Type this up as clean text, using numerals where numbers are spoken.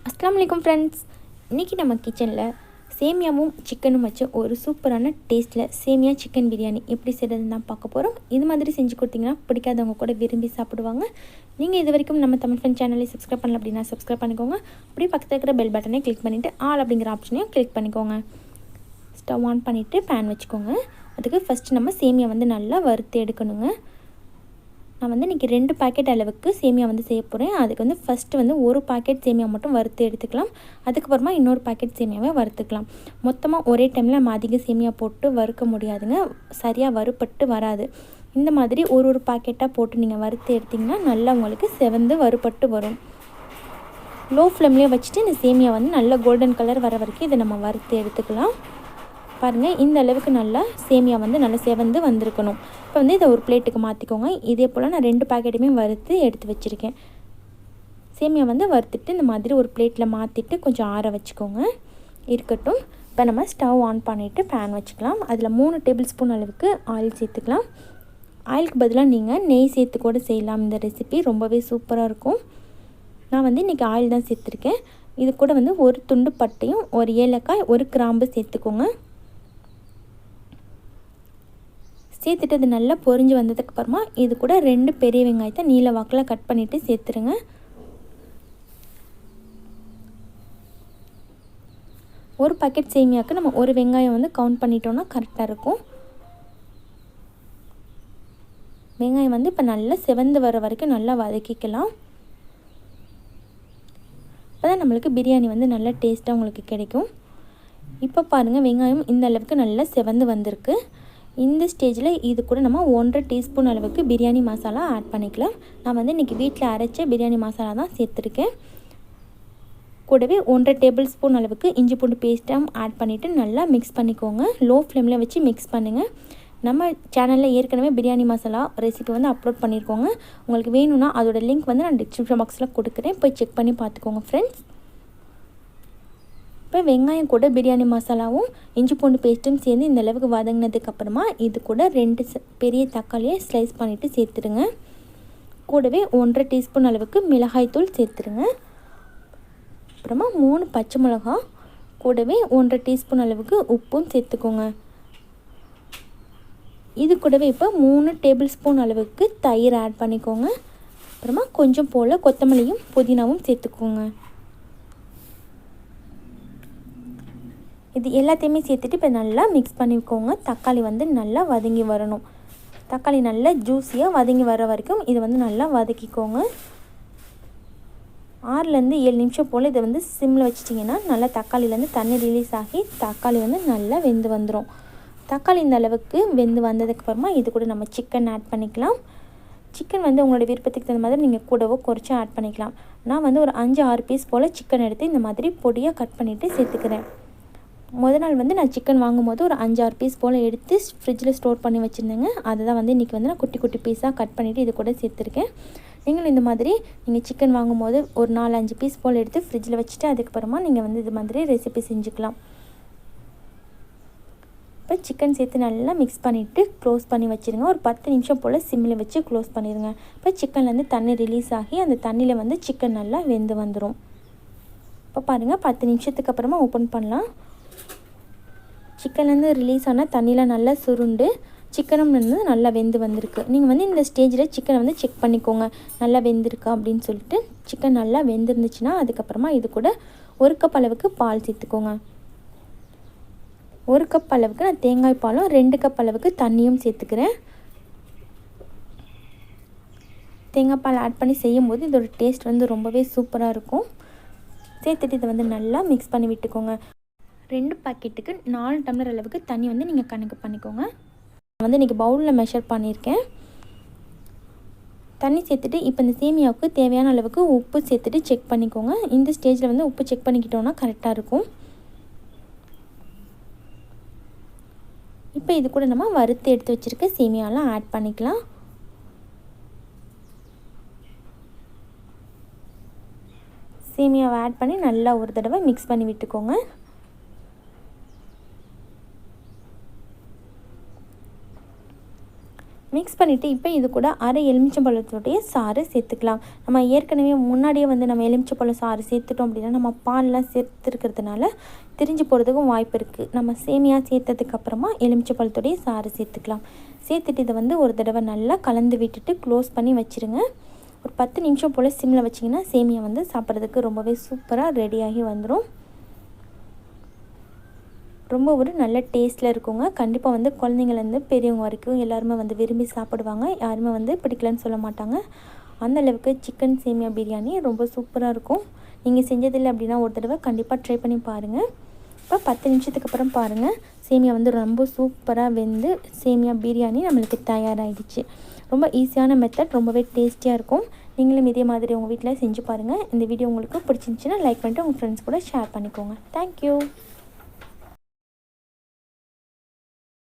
அஸ்ஸலாமு அலைக்கும் ஃப்ரெண்ட்ஸ். இன்றைக்கி நம்ம கிச்சனில் சேமியாவும் சிக்கனும் வச்சு ஒரு சூப்பரான டேஸ்ட்டில் சேமியா சிக்கன் பிரியாணி எப்படி செய்கிறதுன்னு தான் பார்க்க போகிறோம். இது மாதிரி செஞ்சு கொடுத்தீங்கன்னா பிடிக்காதவங்க கூட விரும்பி சாப்பிடுவாங்க. நீங்கள் இது வரைக்கும் நம்ம தமிழ் ஃபன் சேனலை சப்ஸ்கிரைப் பண்ணல அப்படின்னா சப்ஸ்கிரைப் பண்ணிக்கோங்க. அப்படியே பக்கத்தில் இருக்கிற பெல் பட்டனை கிளிக் பண்ணிவிட்டு ஆல் அப்படிங்கிற ஆப்ஷனையும் கிளிக் பண்ணிக்கோங்க. ஸ்டவ் ஆன் பண்ணிவிட்டு பேன் வச்சுக்கோங்க. அதுக்கு ஃபஸ்ட்டு நம்ம சேமியா நல்லா வறுத்து எடுக்கணுங்க. நான் இன்றைக்கி 2 பாக்கெட் அளவுக்கு சேமியா செய்ய போகிறேன். அதுக்கு ஃபஸ்ட்டு ஒரு பாக்கெட் சேமியா மட்டும் வறுத்து எடுத்துக்கலாம். அதுக்கப்புறமா இன்னொரு பாக்கெட் சேமியாவை வறுத்துக்கலாம். மொத்தமாக ஒரே டைமில் நம்ம அதிக சேமியா போட்டு வறுக்க முடியாதுங்க, சரியாக வறுப்பட்டு வராது. இந்த மாதிரி ஒரு பாக்கெட்டாக போட்டு நீங்கள் வறுத்து எடுத்திங்கன்னா நல்லா உங்களுக்கு செவந்து வறுப்பட்டு வரும். லோ ஃப்ளேம்லேயே வச்சுட்டு இந்த சேமியா நல்லா கோல்டன் கலர் வர வரைக்கும் இதை நம்ம வறுத்து எடுத்துக்கலாம். பாருங்கள், இந்த அளவுக்கு நல்லா சேமியா நல்லா செவந்து வந்திருக்கணும். இப்போ இதை ஒரு பிளேட்டுக்கு மாற்றிக்கோங்க. இதே போல் நான் 2 பாக்கெட்டுமே வறுத்து எடுத்து வச்சுருக்கேன். சேமியா வறுத்துட்டு இந்த மாதிரி ஒரு பிளேட்டில் மாற்றிட்டு கொஞ்சம் ஆற வச்சுக்கோங்க. இருக்கட்டும். இப்போ நம்ம ஸ்டவ் ஆன் பண்ணிவிட்டு பேன் வச்சுக்கலாம். அதில் 3 டேபிள் ஸ்பூன் அளவுக்கு ஆயில் சேர்த்துக்கலாம். ஆயிலுக்கு பதிலாக நீங்கள் நெய் சேர்த்து கூட செய்யலாம். இந்த ரெசிபி ரொம்பவே சூப்பராக இருக்கும். நான் இன்றைக்கி ஆயில் தான் சேர்த்துருக்கேன். இது கூட ஒரு துண்டு பட்டையும் ஒரு ஏலக்காய் ஒரு கிராம்பு சேர்த்துக்கோங்க. சேர்த்துட்டு அது நல்லா பொரிஞ்சு வந்ததுக்கப்புறமா இது கூட 2 பெரிய வெங்காயத்தை நீல வாக்கில் கட் பண்ணிவிட்டு சேர்த்துருங்க. ஒரு பாக்கெட் சேமியாவுக்கு நம்ம ஒரு வெங்காயம் கவுண்ட் பண்ணிட்டோன்னா கரெக்டாக இருக்கும். வெங்காயம் இப்போ நல்லா செவந்து வர வரைக்கும் நல்லா வதக்கிக்கலாம். அப்போ தான் நம்மளுக்கு பிரியாணி நல்லா டேஸ்ட்டாக உங்களுக்கு கிடைக்கும். இப்போ பாருங்கள், வெங்காயம் இந்த அளவுக்கு நல்லா செவந்து வந்திருக்கு. இந்த ஸ்டேஜில் இது கூட நம்ம 1.5 டீஸ்பூன் அளவுக்கு பிரியாணி மசாலா ஆட் பண்ணிக்கலாம். நான் இன்றைக்கி வீட்டில் அரைச்ச பிரியாணி மசாலா தான் சேர்த்துருக்கேன். கூடவே 1.5 டேபிள் ஸ்பூன் அளவுக்கு இஞ்சி பூண்டு பேஸ்ட்டும் ஆட் பண்ணிவிட்டு நல்லா மிக்ஸ் பண்ணிக்கோங்க. லோ ஃப்ளேமில் வச்சு மிக்ஸ் பண்ணுங்கள். நம்ம சேனலில் ஏற்கனவே பிரியாணி மசாலா ரெசிபி அப்லோட் பண்ணியிருக்கோங்க. உங்களுக்கு வேணும்னா அதோட லிங்க் நான் டிஸ்கிரிப்ஷன் பாக்ஸில் கொடுக்குறேன், போய் செக் பண்ணி பார்த்துக்கோங்க ஃப்ரெண்ட்ஸ். இப்போ வெங்காயம் கூட பிரியாணி மசாலாவும் இஞ்சி பூண்டு பேஸ்ட்டும் சேர்ந்து இந்த அளவுக்கு வதங்கினதுக்கப்புறமா இது கூட 2 பெரிய தக்காளியை ஸ்லைஸ் பண்ணிவிட்டு சேர்த்துருங்க. கூடவே 1.5 டீஸ்பூன் அளவுக்கு மிளகாய்த்தூள் சேர்த்துருங்க. அப்புறமா 3 பச்சை மிளகா, கூடவே 1.5 டீஸ்பூன் அளவுக்கு உப்பும் சேர்த்துக்கோங்க. இது கூடவே இப்போ 3 டேபிள் ஸ்பூன் அளவுக்கு தயிர் ஆட் பண்ணிக்கோங்க. அப்புறமா கொஞ்சம் போல் கொத்தமல்லியும் புதினாவும் சேர்த்துக்கோங்க. இது எல்லாத்தையுமே சேர்த்துட்டு இப்போ நல்லா மிக்ஸ் பண்ணிக்கோங்க. தக்காளி நல்லா வதங்கி வரணும். தக்காளி நல்லா ஜூஸியாக வதங்கி வர வரைக்கும் இது நல்லா வதக்கிக்கோங்க. 6லேருந்து 7 நிமிஷம் போல் இதை சிம்மில் வச்சிட்டிங்கன்னா நல்லா தக்காளிலேருந்து தண்ணி ரிலீஸ் ஆகி தக்காளி நல்லா வெந்து வந்துடும். தக்காளி இந்த அளவுக்கு வெந்து வந்ததுக்கப்புறமா இது கூட நம்ம சிக்கன் ஆட் பண்ணிக்கலாம். சிக்கன் உங்களோட விருப்பத்துக்கு தகுந்த மாதிரி நீங்கள் கூடவோ குறைச்சி ஆட் பண்ணிக்கலாம். நான் ஒரு 5-6 பீஸ் போல் சிக்கன் எடுத்து இந்த மாதிரி பொடியாக கட் பண்ணிவிட்டு சேர்த்துக்கிறேன். முதல் நாள் நான் சிக்கன் வாங்கும்போது ஒரு 5-6 பீஸ் போல் எடுத்து ஃப்ரிட்ஜில் ஸ்டோர் பண்ணி வச்சுருந்தேங்க. அதை தான் இன்றைக்கி நான் குட்டி குட்டி பீஸாக கட் பண்ணிவிட்டு இது கூட சேர்த்துருக்கேன். நீங்களும் இந்த மாதிரி நீங்கள் சிக்கன் வாங்கும்போது ஒரு 4-5 பீஸ் போல் எடுத்து ஃப்ரிட்ஜில் வச்சுட்டு அதுக்கப்புறமா நீங்கள் இது மாதிரி ரெசிபி செஞ்சுக்கலாம். இப்போ சிக்கன் சேர்த்து நல்லா மிக்ஸ் பண்ணிவிட்டு க்ளோஸ் பண்ணி வச்சுருங்க. ஒரு 10 நிமிஷம் போல் சிம்மில் வச்சு க்ளோஸ் பண்ணிடுங்க. இப்போ சிக்கன்லேருந்து தண்ணி ரிலீஸ் ஆகி அந்த தண்ணியில் சிக்கன் நல்லா வெந்து வந்துடும். இப்போ பாருங்கள், 10 நிமிஷத்துக்கு அப்புறமா ஓப்பன் பண்ணலாம். சிக்கன்லேருந்து ரிலீஸ் ஆனால் தண்ணியில் நல்லா சுருண்டு சிக்கனும் நல்லா வெந்து வந்திருக்கு. நீங்கள் இந்த ஸ்டேஜில் சிக்கனை செக் பண்ணிக்கோங்க, நல்லா வெந்திருக்கா அப்படின்னு சொல்லிட்டு. சிக்கன் நல்லா வெந்திருந்துச்சுன்னா அதுக்கப்புறமா இது கூட 1 கப் அளவுக்கு பால் சேர்த்துக்கோங்க. 1 கப் அளவுக்கு நான் தேங்காய் பாலும் 2 கப் அளவுக்கு தண்ணியும் சேர்த்துக்கிறேன். தேங்காய் பால் ஆட் பண்ணி செய்யும்போது இதோட டேஸ்ட் ரொம்பவே சூப்பராக இருக்கும். சேர்த்துட்டு இதை நல்லா மிக்ஸ் பண்ணி விட்டுக்கோங்க. 2 பாக்கெட்டுக்கு 4 டம்ளர் அளவுக்கு தண்ணி நீங்கள் கணக்கு பண்ணிக்கோங்க. நான் இன்றைக்கி பவுலில் மெஷர் பண்ணியிருக்கேன். தண்ணி சேர்த்துட்டு இப்போ இந்த சேமியாவுக்கு தேவையான அளவுக்கு உப்பு சேர்த்துட்டு செக் பண்ணிக்கோங்க. இந்த ஸ்டேஜில் உப்பு செக் பண்ணிக்கிட்டோன்னா கரெக்டாக இருக்கும். இப்போ இது கூட நம்ம வறுத்து எடுத்து வச்சுருக்க சேமியாலாம் ஆட் பண்ணிக்கலாம். சேமியாவை ஆட் பண்ணி நல்லா ஒரு தடவை மிக்ஸ் பண்ணி விட்டுக்கோங்க. மிக்ஸ் பண்ணிவிட்டு இப்போ இது கூட அரை எலுமிச்சம்பழத்தோடைய சாறு சேர்த்துக்கலாம். நம்ம ஏற்கனவே முன்னாடியே வந்து நம்ம எலுமிச்சம்பழம் சாறு சேர்த்துட்டோம் அப்படின்னா நம்ம பால்லாம் சேர்த்துருக்கிறதுனால திரிஞ்சு போகிறதுக்கும் வாய்ப்பு இருக்குது. நம்ம சேமியா சேர்த்ததுக்கப்புறமா எலுமிச்சம்பழத்தோடைய சாறு சேர்த்துக்கலாம். சேர்த்துட்டு இதை வந்து ஒரு தடவை நல்லா கலந்து விட்டுட்டு க்ளோஸ் பண்ணி வச்சுருங்க. ஒரு 10 நிமிஷம் போல் சிம்மில் வச்சிங்கன்னா சேமியா வந்து சாப்பிட்றதுக்கு ரொம்பவே சூப்பராக ரெடியாகி வந்துடும். ரொம்ப ஒரு நல்ல டேஸ்ட்டில் இருக்குங்க. கண்டிப்பாக வந்து குழந்தைங்கள்லேருந்து பெரியவங்க வரைக்கும் எல்லாருமே வந்து விரும்பி சாப்பிடுவாங்க. யாருமே வந்து பிடிக்கலன்னு சொல்ல மாட்டாங்க. அந்தளவுக்கு சிக்கன் சேமியா பிரியாணி ரொம்ப சூப்பராக இருக்கும். நீங்கள் செஞ்சதில்லை அப்படின்னா ஒரு தடவை கண்டிப்பாக ட்ரை பண்ணி பாருங்கள். இப்போ 10 நிமிஷத்துக்கு அப்புறம் பாருங்கள், சேமியா வந்து ரொம்ப சூப்பராக வெந்து சேமியா பிரியாணி நம்மளுக்கு தயாராகிடுச்சு. ரொம்ப ஈஸியான மெத்தட், ரொம்பவே டேஸ்டியாக இருக்கும். நீங்களும் இதே மாதிரி உங்கள் வீட்டில் செஞ்சு பாருங்கள். இந்த வீடியோ உங்களுக்கு பிடிச்சிருந்துச்சின்னா லைக் பண்ணிட்டு உங்கள் ஃப்ரெண்ட்ஸ் கூட ஷேர் பண்ணிக்கோங்க. தேங்க்யூ.